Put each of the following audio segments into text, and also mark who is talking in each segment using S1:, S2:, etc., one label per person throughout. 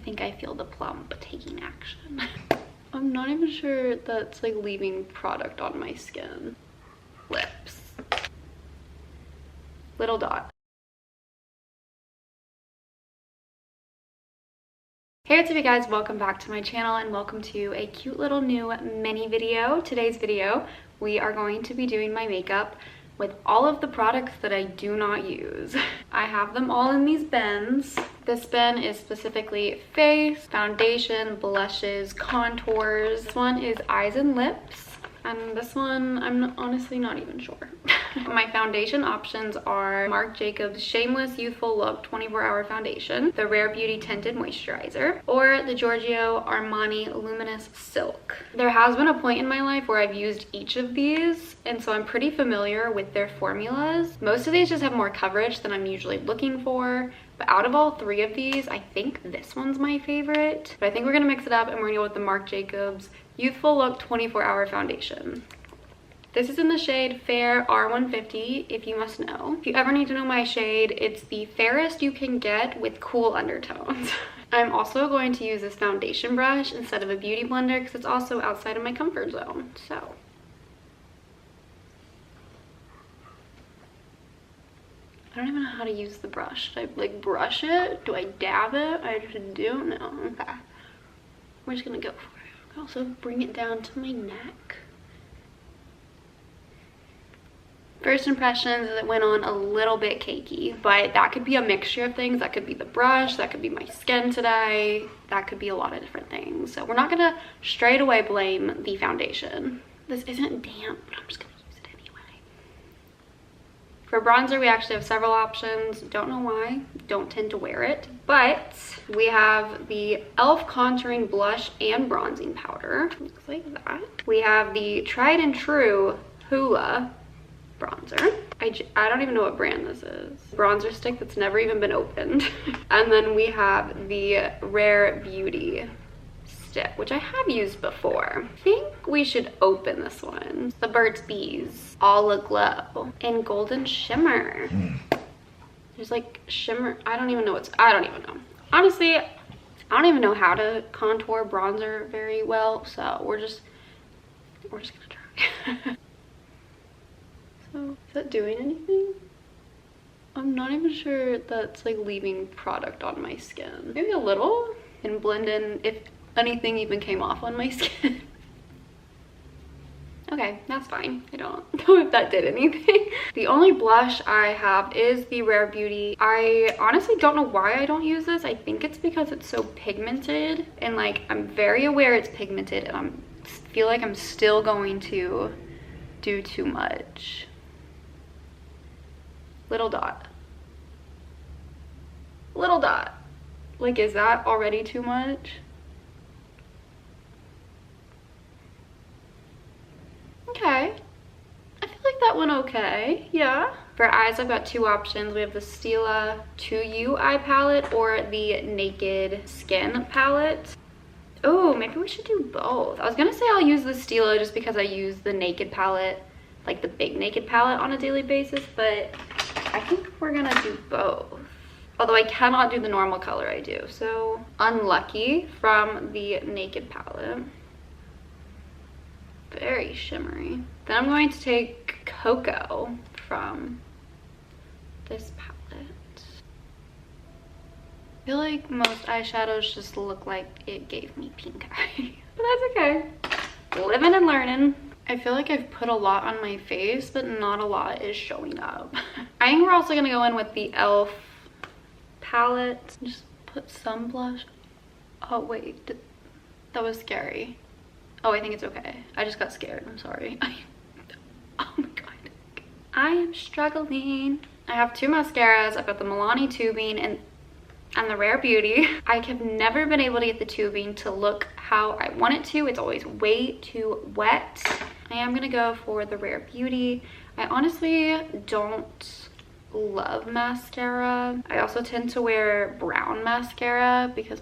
S1: think I feel the plump taking action. I'm not even sure that's like leaving product on my skin. Lips. Little dot. Hey, what's up you guys? Welcome back to my channel and welcome to a cute little new mini video. Today's video, we are going to be doing my makeup with all of the products that I do not use. I have them all in these bins. This bin is specifically face, foundation, blushes, contours. This one is eyes and lips. And this one, I'm honestly not even sure. My foundation options are Marc Jacobs Shameless Youthful Look 24-Hour Foundation, the Rare Beauty Tinted Moisturizer, or the Giorgio Armani Luminous Silk. There has been a point in my life where I've used each of these, and so I'm pretty familiar with their formulas. Most of these just have more coverage than I'm usually looking for, but out of all three of these, I think this one's my favorite. But I think we're gonna mix it up and we're gonna go with the Marc Jacobs Youthful Look 24-Hour Foundation. This is in the shade Fair R150, if you must know. If you ever need to know my shade, it's the fairest you can get with cool undertones. I'm also going to use this foundation brush instead of a beauty blender because it's also outside of my comfort zone, so. I don't even know how to use the brush. Should I like brush it? Do I dab it? I just don't know. Okay. We're just gonna go for it. Also bring it down to my neck. First impressions is it went on a little bit cakey, but that could be a mixture of things. That could be the brush, that could be my skin today, that could be a lot of different things. So we're not gonna straight away blame the foundation. This isn't damp, but I'm just gonna use it anyway. For bronzer, we actually have several options. Don't know why, don't tend to wear it, but we have the e.l.f. contouring blush and bronzing powder. Looks like that. We have the tried and true Hoola bronzer. I don't even know what brand this is. Bronzer stick that's never even been opened. And then we have the Rare Beauty stick, which I have used before. I think we should open this one. The Burt's Bees All Aglow in Golden Shimmer. There's like shimmer, I don't even know. Honestly, I don't even know how to contour bronzer very well, so we're just gonna try. So, is that doing anything? I'm not even sure that's like leaving product on my skin. Maybe a little, and blend in if anything even came off on my skin. Okay, that's fine. I don't know if that did anything. The only blush I have is the Rare Beauty. I honestly don't know why I don't use this. I think it's because it's so pigmented, and like I'm very aware it's pigmented, and I feel like I'm still going to do too much. Little dot. Little dot. Like, is that already too much? Okay. I feel like that went okay. Yeah. For eyes, I've got two options. We have the Stila 2U eye palette or the Naked Skin palette. Oh, maybe we should do both. I was gonna say I'll use the Stila just because I use the Naked palette, like the big Naked palette, on a daily basis, but I think we're gonna do both. Although I cannot do the normal color I do, so Unlucky from the Naked palette. Very shimmery. Then I'm going to take Cocoa from this palette. I feel like most eyeshadows just look like it gave me pink eye, but that's okay. Living and learning. I feel like I've put a lot on my face, but not a lot is showing up. I think we're also gonna go in with the e.l.f. palette. Just put some blush. Oh wait, that was scary. Oh, I think it's okay. I just got scared, I'm sorry. Oh my god. I am struggling. I have two mascaras. I've got the Milani tubing and the Rare Beauty. I have never been able to get the tubing to look how I want it to. It's always way too wet. I am gonna go for the Rare Beauty. I honestly don't love mascara. I also tend to wear brown mascara because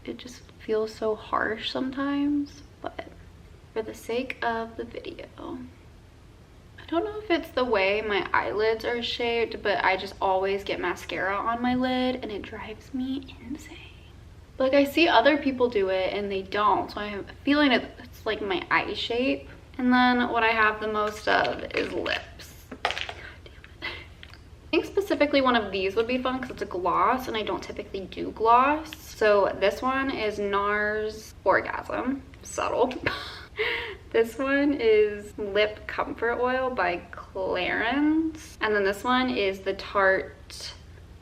S1: it just feels so harsh sometimes, but for the sake of the video, I don't know if it's the way my eyelids are shaped, but I just always get mascara on my lid and it drives me insane. Like, I see other people do it and they don't, so I have a feeling it's like my eye shape. And then what I have the most of is lips. God damn it. I think specifically one of these would be fun because it's a gloss and I don't typically do gloss. So this one is NARS Orgasm, subtle. This one is Lip Comfort Oil by Clarins. And then this one is the Tarte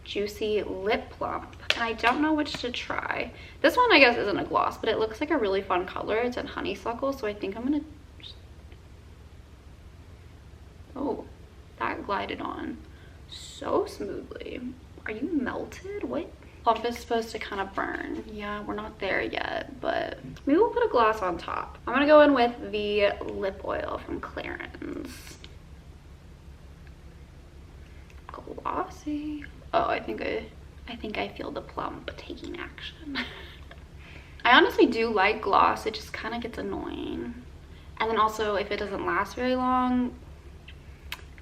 S1: Juicy Lip Plump. And I don't know which to try. This one I guess isn't a gloss, but it looks like a really fun color. It's in honeysuckle, so I think I'm gonna just... Oh, that glided on so smoothly. Are you melted? What? Plump is supposed to kind of burn. Yeah, we're not there yet, but maybe we'll put a gloss on top. I'm gonna go in with the lip oil from Clarins. Glossy. Oh, I think I feel the plump taking action. I honestly do like gloss. It just kind of gets annoying. And then also, if it doesn't last very long,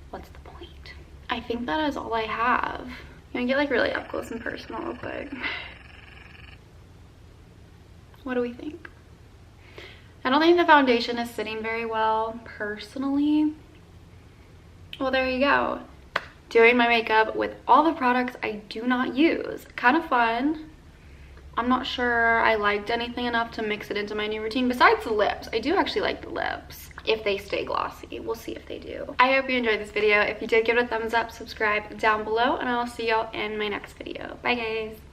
S1: what's the point? I think that is all I have. I'm gonna get like really up close and personal real quick. What do we think? I don't think the foundation is sitting very well, personally. Well, there you go. Doing my makeup with all the products I do not use. Kind of fun. I'm not sure I liked anything enough to mix it into my new routine besides the lips. I do actually like the lips if they stay glossy. We'll see if they do. I hope you enjoyed this video. If you did, give it a thumbs up, subscribe down below, and I'll see y'all in my next video. Bye guys.